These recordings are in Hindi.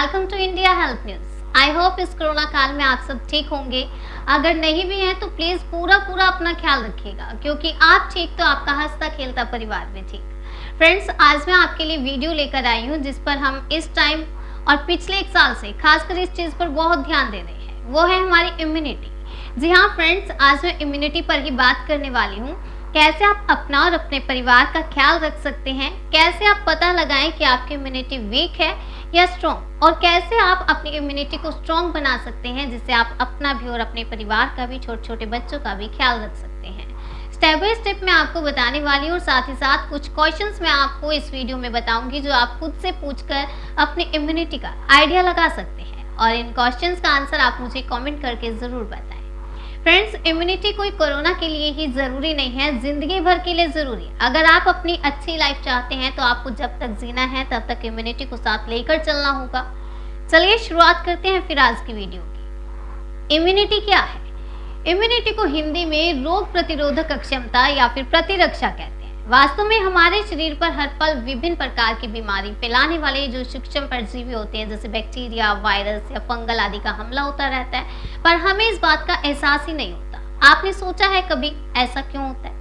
Welcome to India health news. I hope इस कोरोना काल में आप सब ठीक होंगे। अगर नहीं भी हैं तो प्लीज पूरा अपना ख्याल रखिएगा, क्योंकि आप ठीक तो आपका हंसता खेलता परिवार भी ठीक। फ्रेंड्स, आज मैं आपके लिए वीडियो लेकर आई हूँ जिस पर हम इस टाइम और पिछले एक साल से खासकर इस चीज पर बहुत ध्यान दे रहे हैं, वो है हमारी इम्यूनिटी। जी हाँ फ्रेंड्स, आज मैं इम्यूनिटी पर ही बात करने वाली हूँ। कैसे आप अपना और अपने परिवार का ख्याल रख सकते हैं, कैसे आप पता लगाएं कि आपकी इम्यूनिटी वीक है या स्ट्रॉन्ग, और कैसे आप अपनी इम्यूनिटी को स्ट्रॉन्ग बना सकते हैं जिससे आप अपना भी और अपने परिवार का भी, छोटे छोटे बच्चों का भी ख्याल रख सकते हैं। स्टेप बाय स्टेप मैं आपको बताने वाली हूँ और साथ ही साथ कुछ क्वेश्चंस मैं आपको इस वीडियो में बताऊंगी जो आप खुद से पूछकर अपनी इम्यूनिटी का आइडिया लगा सकते हैं, और इन क्वेश्चंस का आंसर आप मुझे कमेंट करके जरूर बताएं। फ्रेंड्स, इम्यूनिटी कोई कोरोना के लिए ही जरूरी नहीं है, जिंदगी भर के लिए जरूरी है। अगर आप अपनी अच्छी लाइफ चाहते हैं तो आपको जब तक जीना है तब तक इम्यूनिटी को साथ लेकर चलना होगा। चलिए शुरुआत करते हैं फिर आज की वीडियो की। इम्यूनिटी क्या है? इम्यूनिटी को हिंदी में रोग प्रतिरोधक क्षमता या फिर प्रतिरक्षा कहते हैं। वास्तव में हमारे शरीर पर हर पल विभिन्न प्रकार की बीमारी फैलाने वाले जो सूक्ष्म परजीवी होते हैं, जैसे बैक्टीरिया, वायरस या फंगल आदि का हमला होता रहता है, पर हमें इस बात का एहसास ही नहीं होता। आपने सोचा है कभी ऐसा क्यों होता है?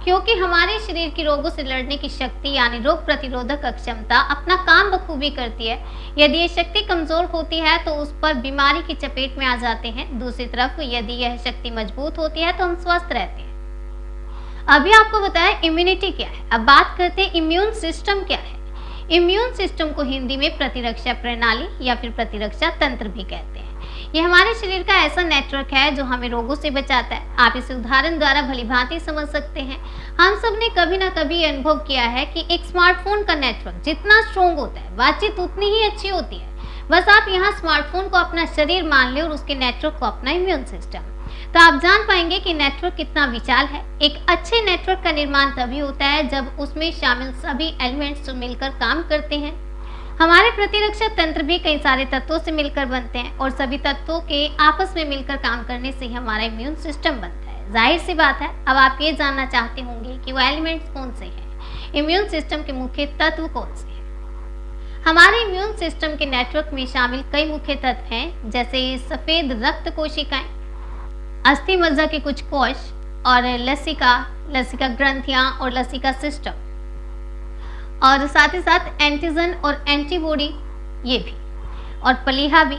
क्योंकि हमारे शरीर की रोगों से लड़ने की शक्ति यानी रोग प्रतिरोधक क्षमता अपना काम बखूबी करती है। यदि ये शक्ति कमजोर होती है तो उस पर बीमारी की चपेट में आ जाते हैं। दूसरी तरफ यदि यह शक्ति मजबूत होती है तो हम स्वस्थ रहते हैं। अभी आपको बताया इम्यूनिटी क्या है। अब बात करते हैं इम्यून सिस्टम क्या है। इम्यून सिस्टम को हिंदी में प्रतिरक्षा प्रणाली या फिर प्रतिरक्षा तंत्र भी कहते हैं। ये हमारे शरीर का ऐसा नेटवर्क है जो हमें रोगों से बचाता है। आप इसे उदाहरण द्वारा भलीभांति समझ सकते हैं। हम सब ने कभी ना कभी अनुभव किया है कि एक स्मार्टफोन का नेटवर्क जितना स्ट्रॉन्ग होता है, बातचीत उतनी ही अच्छी होती है। बस आप यहाँ स्मार्टफोन को अपना शरीर मान लें और उसके नेटवर्क को अपना इम्यून सिस्टम, तो आप जान पाएंगे कि नेटवर्क कितना विशाल है। एक अच्छे नेटवर्क का निर्माण तभी होता है जब उसमें शामिल सभी एलिमेंट्स मिलकर काम करते हैं। हमारे प्रतिरक्षा तंत्र भी कई सारे तत्वों से मिलकर बनते हैं और सभी तत्वों के आपस में मिलकर काम करने से ही हमारा इम्यून सिस्टम बनता है। जाहिर सी बात है, अब आप ये जानना चाहते होंगे कि वो एलिमेंट्स कौन से हैं, इम्यून सिस्टम के मुख्य तत्व कौन से हैं। हमारे इम्यून सिस्टम के नेटवर्क में शामिल कई मुख्य तत्व हैं, जैसे सफेद रक्त कोशिकाएं, अस्थि मज्जा के कुछ कोश, और लसिका ग्रंथियां और लसिका सिस्टम, और साथ ही साथ एंटीजन और एंटीबॉडी ये भी, और प्लीहा भी।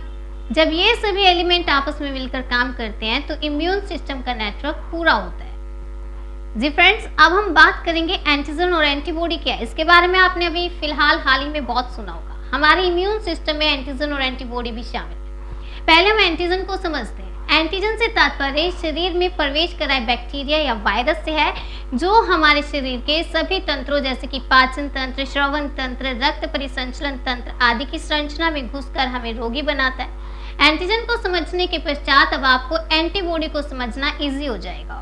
जब ये सभी एलिमेंट आपस में मिलकर काम करते हैं तो इम्यून सिस्टम का नेटवर्क पूरा होता है। जी फ्रेंड्स, अब हम बात करेंगे एंटीजन और एंटीबॉडी क्या है। इसके बारे में आपने अभी हाल ही में बहुत सुना होगा। हमारे इम्यून सिस्टम में एंटीजन और एंटीबॉडी भी शामिल है। पहले हम एंटीजन को समझते हैं। एंटीजन से तात्पर्य शरीर में प्रवेश कराए बैक्टीरिया या वायरस से है, जो हमारे शरीर के सभी तंत्रों जैसे कि पाचन तंत्र, श्रवण तंत्र, रक्त परिसंचलन तंत्र आदि की संरचना में घुसकर हमें रोगी बनाता है। एंटीजन को समझने के पश्चात अब आपको एंटीबॉडी को समझना इजी हो जाएगा।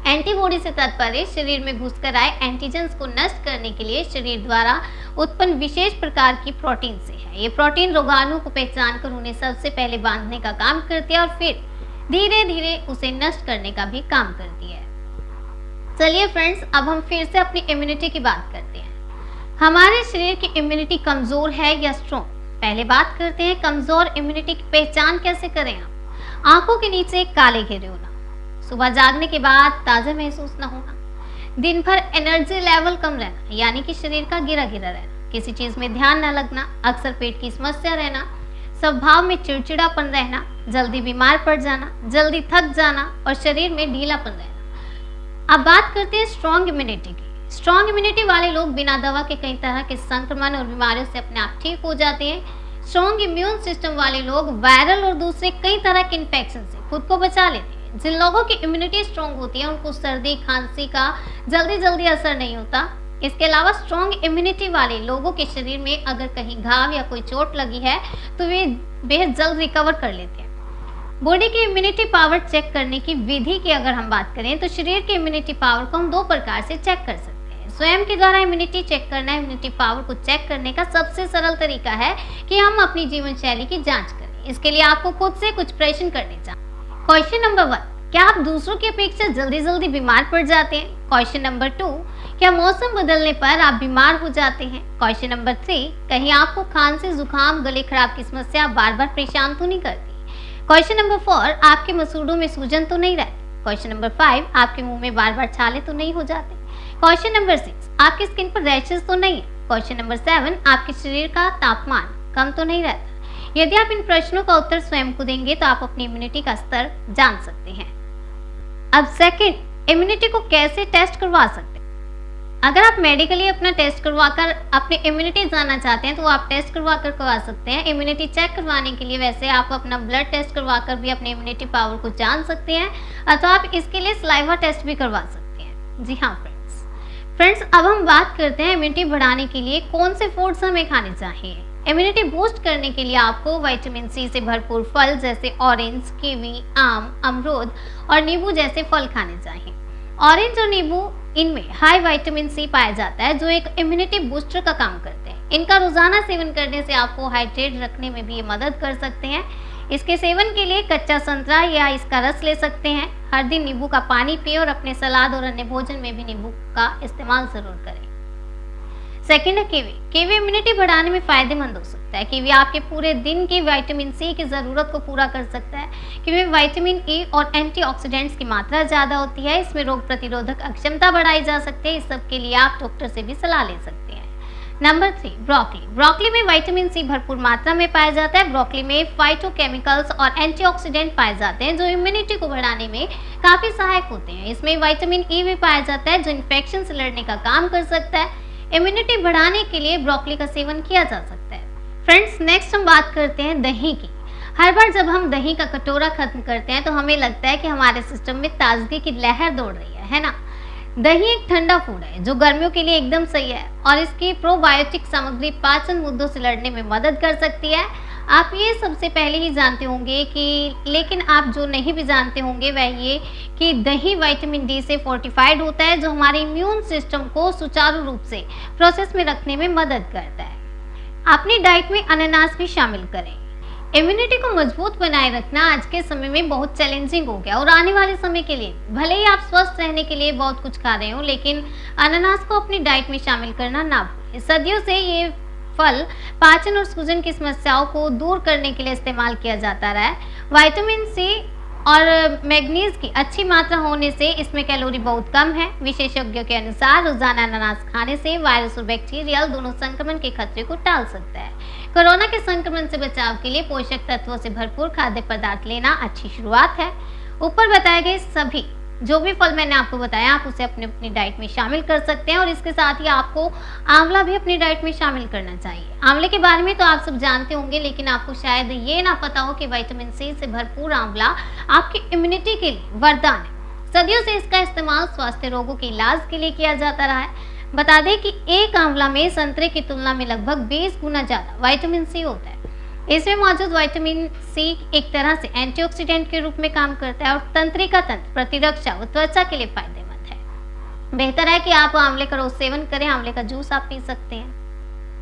एंटीबॉडी से तात्पर्य शरीर में घुसकर आए एंटीजन्स को नष्ट करने के लिए शरीर द्वारा उत्पन्न विशेष प्रकार की प्रोटीन से है। ये प्रोटीन रोगाणु को पहचान कर उन्हें सबसे पहले बांधने का काम करती है और फिर धीरे धीरे उसे नष्ट करने का भी काम करती है। चलिए फ्रेंड्स, अब हम फिर से अपनी इम्यूनिटी की बात करते हैं। हमारे शरीर की इम्यूनिटी कमजोर है या स्ट्रॉन्ग? पहले बात करते हैं कमजोर इम्यूनिटी की पहचान कैसे करें आप। आंखों के नीचे काले घेरे होना, सुबह जागने के बाद ताज़ा महसूस न होना, दिन भर एनर्जी लेवल कम रहना यानी कि शरीर का गिरा रहना, किसी चीज में ध्यान न लगना, अक्सर पेट की समस्या रहना, स्वभाव में चिड़चिड़ापन रहना, जल्दी बीमार पड़ जाना, जल्दी थक जाना और शरीर में ढीलापन रहना। अब बात करते हैं स्ट्रॉन्ग इम्यूनिटी की। स्ट्रॉन्ग इम्यूनिटी वाले लोग बिना दवा के कई तरह के संक्रमण और बीमारियों से अपने आप ठीक हो जाते हैं। स्ट्रॉन्ग इम्यून सिस्टम वाले लोग वायरल और दूसरे कई तरह के इन्फेक्शन से खुद को बचा लेते हैं। जिन लोगों की इम्यूनिटी स्ट्रॉन्ग होती है उनको सर्दी खांसी का जल्दी असर नहीं होता। इसके अलावा स्ट्रॉन्ग इम्यूनिटी वाले लोगों के शरीर में अगर कहीं घाव या कोई चोट लगी है तो वे बेहद जल्द रिकवर कर लेते हैं। बॉडी की इम्यूनिटी पावर चेक करने की विधि की अगर हम बात करें तो शरीर की इम्यूनिटी पावर को हम दो प्रकार से चेक कर सकते हैं। स्वयं के द्वारा इम्यूनिटी चेक करना इम्यूनिटी पावर को चेक करने का सबसे सरल तरीका है कि हम अपनी जीवन शैली की जाँच करें। इसके लिए आपको खुद से कुछ प्रश्न करने चाहिए। क्वेश्चन नंबर 1, क्या आप दूसरों की अपेक्षा जल्दी बीमार पड़ जाते हैं? क्वेश्चन नंबर 2, क्या मौसम बदलने पर आप बीमार हो जाते हैं? क्वेश्चन नंबर 3, कहीं आपको खांसी, जुकाम, गले खराब की समस्या बार बार परेशान तो नहीं करती? क्वेश्चन नंबर 4, आपके मसूड़ों में सूजन तो नहीं रहती? क्वेश्चन नंबर 5, आपके मुंह में बार बार छाले तो नहीं हो जाते? क्वेश्चन नंबर 6, आपकी स्किन पर रैशेस तो नहीं है? क्वेश्चन नंबर 7, आपके शरीर का तापमान कम तो नहीं रहता? यदि आप इन प्रश्नों का उत्तर स्वयं को देंगे तो आप अपनी इम्यूनिटी का स्तर जान सकते हैं। अब सेकंड, इम्यूनिटी को कैसे टेस्ट करवा सकते हैं? अगर आप मेडिकली अपना टेस्ट करवाकर अपनी इम्यूनिटी जानना चाहते हैं तो आप टेस्ट करवा सकते हैं। इम्यूनिटी चेक करवाने के लिए वैसे आप अपना ब्लड टेस्ट करवाकर भी अपनी इम्यूनिटी पावर को जान सकते हैं, अथवा आप इसके लिए सलाइवा टेस्ट भी करवा सकते हैं। जी हाँ फ्रेंड्स, अब हम बात करते हैं इम्यूनिटी बढ़ाने के लिए कौन से फूड्स हमें खाने चाहिए। इम्यूनिटी बूस्ट करने के लिए आपको विटामिन सी से भरपूर फल जैसे ऑरेंज, कीवी, आम, अमरूद और नींबू जैसे फल खाने चाहिए। ऑरेंज और नींबू, इनमें हाई विटामिन सी पाया जाता है जो एक इम्यूनिटी बूस्टर का काम करते हैं। इनका रोजाना सेवन करने से आपको हाइड्रेट रखने में भी ये मदद कर सकते हैं। इसके सेवन के लिए कच्चा संतरा या इसका रस ले सकते हैं। हर दिन नींबू का पानी पिए और अपने सलाद और अन्य भोजन में भी नींबू का इस्तेमाल जरूर करें। सेकेंड है कीवी। कीवी इम्यूनिटी बढ़ाने में फायदेमंद हो सकता है। कीवी आपके पूरे दिन की विटामिन सी की जरूरत को पूरा कर सकता है। कीवी में विटामिन ई और एंटीऑक्सीडेंट्स की मात्रा ज्यादा होती है। इसमें रोग प्रतिरोधक क्षमता बढ़ाई जा सकती है। इस सब के लिए आप डॉक्टर से भी सलाह ले सकते हैं। Number 3, broccoli. ब्रोकली में विटामिन सी भरपूर मात्रा में पाया जाता है। ब्रोकली में फाइटोकेमिकल्स और एंटीऑक्सीडेंट पाए जाते हैं जो इम्यूनिटी को बढ़ाने में काफी सहायक होते हैं। इसमें विटामिन ई भी पाया जाता है जो इन्फेक्शन से लड़ने का काम कर सकता है। इम्यूनिटी बढ़ाने के लिए ब्रोकली का सेवन किया जा सकता है। फ्रेंड्स, नेक्स्ट हम बात करते हैं दही की। हर बार जब हम दही का कटोरा खत्म करते हैं तो हमें लगता है कि हमारे सिस्टम में ताजगी की लहर दौड़ रही है ना। दही एक ठंडा फूड है जो गर्मियों के लिए एकदम सही है और इसकी प्रोबायोटिक सामग्री पाचन मुद्दों से लड़ने में मदद कर सकती है। आप ये सबसे पहले ही जानते होंगे लेकिन आप जो नहीं भी जानते होंगे वह ये कि दही विटामिन डी से फोर्टिफाइड होता है जो हमारे इम्यून सिस्टम को सुचारू रूप से प्रोसेस में रखने में मदद करता है। अपनी डाइट में अनानास भी शामिल करें। इम्यूनिटी को मजबूत बनाए रखना आज के समय में बहुत चैलेंजिंग हो गया और आने वाले समय के लिए भले ही आप स्वस्थ रहने के लिए बहुत कुछ खा रहे हो, लेकिन अनानास को अपनी डाइट में शामिल करना ना भूलें। सदियों से ये फल पाचन और सूजन की समस्याओं को दूर करने के लिए इस्तेमाल किया जाता रहा है। विटामिन सी और मैग्नीज की अच्छी मात्रा होने से इसमें कैलोरी बहुत कम है। विशेषज्ञों के अनुसार रोजाना अनानास खाने से वायरस और बैक्टीरियल दोनों संक्रमण के खतरे को टाल सकता है। कोरोना के संक्रमण से बचाव के लिए पोषक तत्वों से भरपूर खाद्य पदार्थ लेना अच्छी शुरुआत है। ऊपर बताए गए सभी जो भी फल मैंने आपको बताया आप उसे अपनी डाइट में शामिल कर सकते हैं और इसके साथ ही आपको आंवला भी अपनी डाइट में शामिल करना चाहिए। आंवले के बारे में तो आप सब जानते होंगे, लेकिन आपको शायद ये ना पता हो कि विटामिन सी से भरपूर आंवला आपकी इम्यूनिटी के लिए वरदान है। सदियों से इसका इस्तेमाल स्वास्थ्य रोगों के इलाज के लिए किया जाता रहा है। बता दें कि एक आंवला में संतरे की तुलना में लगभग 20 गुना ज्यादा विटामिन सी होता है। इसमें मौजूद विटामिन सी एक तरह से एंटीऑक्सीडेंट के रूप में काम करता है और तंत्रिका तंत्र, प्रतिरक्षा व त्वचा के लिए फायदेमंद है। बेहतर है कि आप आंवले का रोज सेवन करें। आंवले का जूस आप पी सकते हैं।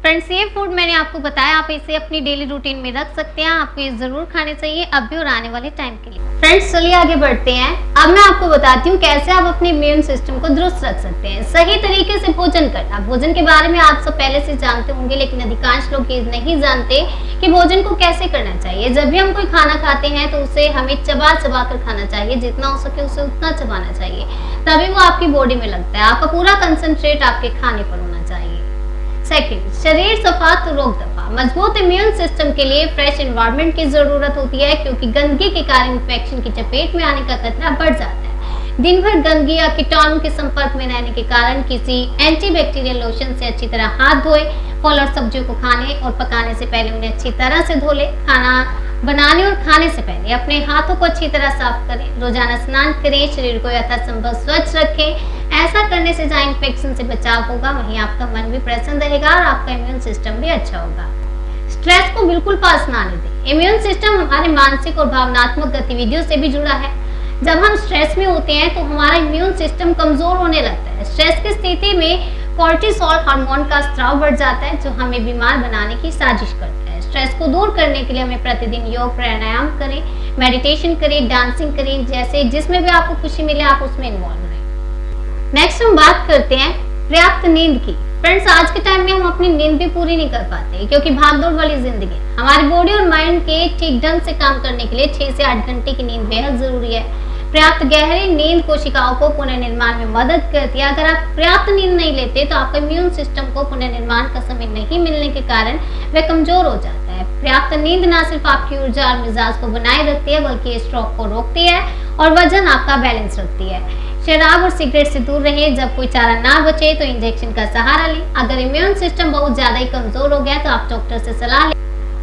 फ्रेंड्स, ये फूड मैंने आपको बताया, आप इसे अपनी डेली रूटीन में रख सकते हैं। आपको ये जरूर खाने चाहिए अब भी और आने वाले टाइम के लिए। फ्रेंड्स, चलिए आगे बढ़ते हैं। अब मैं आपको बताती हूँ कैसे आप अपने इम्यून सिस्टम को दुरुस्त रख सकते हैं। सही तरीके से भोजन करना। भोजन के बारे में आप सब पहले से जानते होंगे, लेकिन अधिकांश लोग ये नहीं जानते कि भोजन को कैसे करना चाहिए। जब भी हम कोई खाना खाते हैं तो उसे हमें चबा चबा कर खाना चाहिए। जितना हो सके उसे उतना चबाना चाहिए, तभी वो आपकी बॉडी में लगता है। आपका पूरा कंसंट्रेट आपके खाने पर होना चाहिए। सेकंड, शरीर सफा तो रोग दफा। मजबूत इम्यून सिस्टम के लिए फ्रेश एनवायरनमेंट की जरूरत होती है, क्योंकि गंदगी के कारण इन्फेक्शन की चपेट में आने का खतरा बढ़ जाता है। दिन भर गंदगी या कीटाणु के संपर्क में रहने के कारण किसी एंटीबैक्टीरियल लोशन से अच्छी तरह हाथ धोए। फल और सब्जियों को खाने और पकाने से पहले उन्हें अच्छी तरह से धो ले। खाना बनाने और खाने से पहले अपने हाथों को अच्छी तरह साफ करें। रोजाना स्नान करें। शरीर को यथासंभव स्वच्छ रखें। ऐसा करने से जहाँ इन्फेक्शन से बचाव होगा वहीं आपका मन भी प्रसन्न रहेगा और आपका इम्यून सिस्टम भी अच्छा होगा। स्ट्रेस को बिल्कुल पास ना आने दें। इम्यून सिस्टम हमारे मानसिक और भावनात्मक गतिविधियों से भी जुड़ा है। जब हम स्ट्रेस में होते हैं तो हमारा इम्यून सिस्टम कमजोर होने लगता है। स्ट्रेस की स्थिति में कोर्टिसोल हार्मोन का स्राव बढ़ जाता है जो हमें बीमार बनाने की साजिश करता है। स्ट्रेस को दूर करने के लिए हमें प्रतिदिन योग प्राणायाम करें, मेडिटेशन करें, डांसिंग करें, जैसे जिसमें भी आपको खुशी मिले आप उसमें इन्वॉल्व रहें। नेक्स्ट हम बात करते हैं पर्याप्त नींद की। फ्रेंड्स, आज के टाइम में हम अपनी नींद भी पूरी नहीं कर पाते क्योंकि भागदौड़ वाली जिंदगी। हमारी बॉडी और माइंड के ठीक ढंग से काम करने के लिए 6 से 8 घंटे की नींद बेहद जरूरी है। पर्याप्त गहरी नींद कोशिकाओं को पुनर्निर्माण में मदद करती है। अगर आप पर्याप्त नींद नहीं लेते तो आपका इम्यून सिस्टम को पुनर्निर्माण का समय नहीं मिलने के कारण वह कमजोर हो जाता है। पर्याप्त नींद न सिर्फ आपकी ऊर्जा और मिजाज को बनाए रखती है बल्कि स्ट्रोक को रोकती है और वजन आपका बैलेंस रखती है। शराब और सिगरेट से दूर रहें। जब कोई चारा ना बचे तो इंजेक्शन का सहारा लें। अगर इम्यून सिस्टम बहुत ज्यादा ही कमजोर हो गया तो आप डॉक्टर से सलाह लें।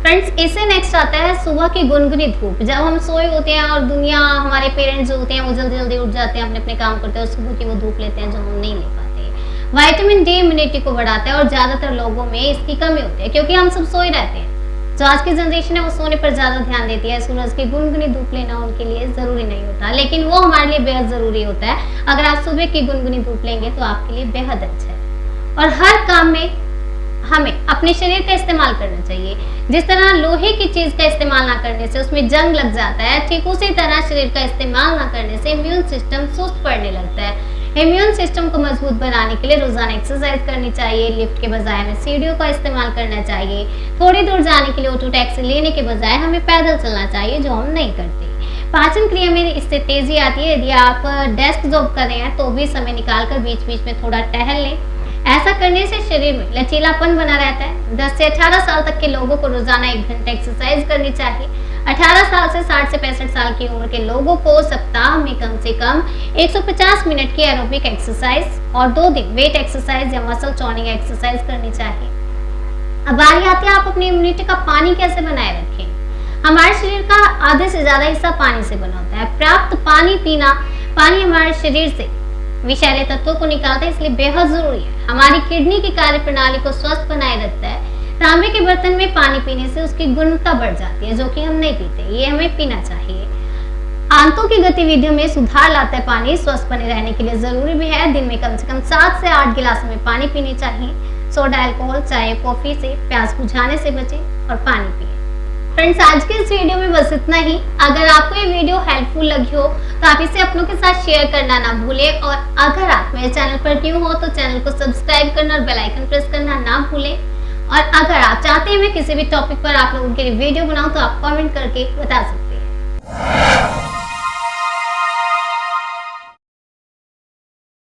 फ्रेंड्स, इससे नेक्स्ट आता है सुबह की गुनगुनी धूप। जब हम सोए होते हैं और दुनिया, हमारे पेरेंट्स जो होते हैं वो जल्दी जल्दी उठ जाते हैं, अपने अपने काम करते हैं और सुबह की वो धूप लेते हैं जो हम नहीं ले पाते। विटामिन डी इम्यूनिटी को बढ़ाता है और ज्यादातर लोगों में इसकी कमी होती है क्योंकि हम सब सोए रहते हैं। जो आज की जनरेशन है वो सोने पर ज्यादा ध्यान देती है। सूरज की गुनगुनी धूप लेना उनके लिए जरूरी नहीं होता, लेकिन वो हमारे लिए बेहद जरूरी होता है। अगर आप सुबह की गुनगुनी धूप लेंगे तो आपके लिए बेहद अच्छा है। और हर काम में हमें अपने शरीर का इस्तेमाल करना चाहिए। जिस तरह लोहे की चीज का इस्तेमाल ना करने से उसमें जंग लग जाता है, ठीक उसी तरह शरीर का इस्तेमाल ना करने से इम्यून सिस्टम सुस्त पड़ने लगता है। इम्यून सिस्टम को मजबूत बनाने के लिए रोजाना एक्सरसाइज करनी चाहिए। लिफ्ट के बजाय हमें सीढ़ियों का इस्तेमाल करना चाहिए। थोड़ी दूर जाने के लिए ऑटो टैक्सी लेने के बजाय हमें पैदल चलना चाहिए, जो हम नहीं करते। पाचन क्रिया में इससे तेजी आती है। यदि आप डेस्क जॉब कर रहे हैं तो भी समय निकालकर बीच बीच में थोड़ा टहल लें। ऐसा करने से शरीर में लचीलापन बना रहता है। 10 से 18 साल तक के लोगों को रोजाना 1 घंटा एक्सरसाइज करनी चाहिए। 18 साल से 60 से 65 साल की उम्र के लोगों को सप्ताह में कम से कम 150 मिनट की एरोबिक एक्सरसाइज और 2 दिन वेट एक्सरसाइज या मसल टोनिंग एक्सरसाइज करनी चाहिए। अब बारी आती है आप अपनी इम्यूनिटी का पानी कैसे बनाए रखें। हमारे शरीर का आधे से ज्यादा हिस्सा पानी से बना होता है। पर्याप्त पानी पीना, पानी हमारे शरीर से विषैले तत्वों को निकालता है, इसलिए बेहद जरूरी है। हमारी किडनी की कार्य प्रणाली को स्वस्थ बनाए रखता है। तांबे के बर्तन में पानी पीने से उसकी गुणवत्ता बढ़ जाती है, जो कि हम नहीं पीते। ये हमें पीना चाहिए। आंतों की गतिविधियों में सुधार लाता है। पानी स्वस्थ बने रहने के लिए जरूरी भी है। दिन में कम से कम 7 से 8 गिलास में पानी पीनी चाहिए। सोडा, अल्कोहल, चाय, कॉफी से प्यास बुझाने से बचें और पानी पिए। फ्रेंड्स, आज के इस वीडियो में बस इतना ही। अगर आपको ये वीडियो हेल्पफुल लगी हो तो आप इसे अपनों के साथ शेयर करना ना भूलें। और अगर आप मेरे चैनल पर न्यू हो तो चैनल को सब्सक्राइब करना और बेल आइकन प्रेस करना ना भूलें। और अगर आप चाहते हैं मैं किसी भी टॉपिक पर आप लोगों के लिए वीडियो बनाऊं तो आप कमेंट करके बता सकते हैं।